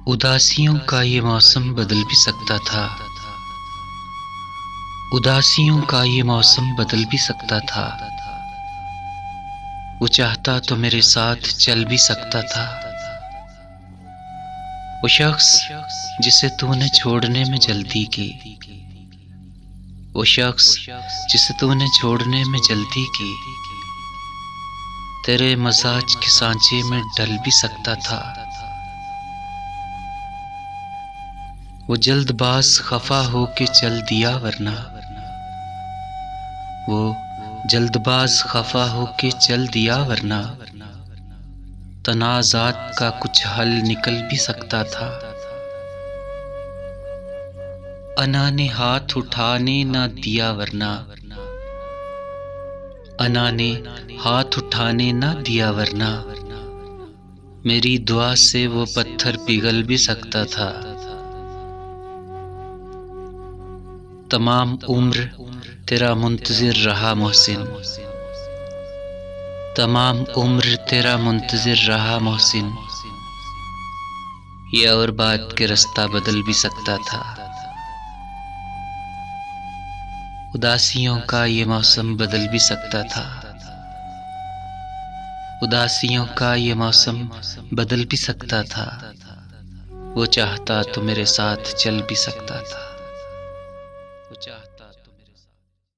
उदासियों का ये मौसम बदल भी सकता था। उदासियों का ये मौसम बदल भी सकता था। वो चाहता तो मेरे साथ चल भी सकता था। वो शख्स जिसे तूने छोड़ने में जल्दी की, वो शख्स जिसे तूने छोड़ने में जल्दी की, तेरे मजाज के सांचे में ढल भी सकता था। वो जल्दबाज खफा होके चल दिया वरना, वो जल्दबाज खफा होके चल दिया वरना, तनाज़ात का कुछ हल निकल भी सकता था। अना ने हाथ उठाने ना दिया वरना, अना ने हाथ उठाने ना दिया वरना, मेरी दुआ से वो पत्थर पिघल भी सकता था। तमाम उम्र तेरा मुंतज़िर रहा मोहसिन, तमाम उम्र तेरा मुंतज़िर रहा मोहसिन, ये और बात के रास्ता बदल भी सकता था। उदासियों का ये मौसम बदल भी सकता था। उदासियों का ये मौसम बदल भी सकता था। वो चाहता तो मेरे साथ चल भी सकता था। वो चाहता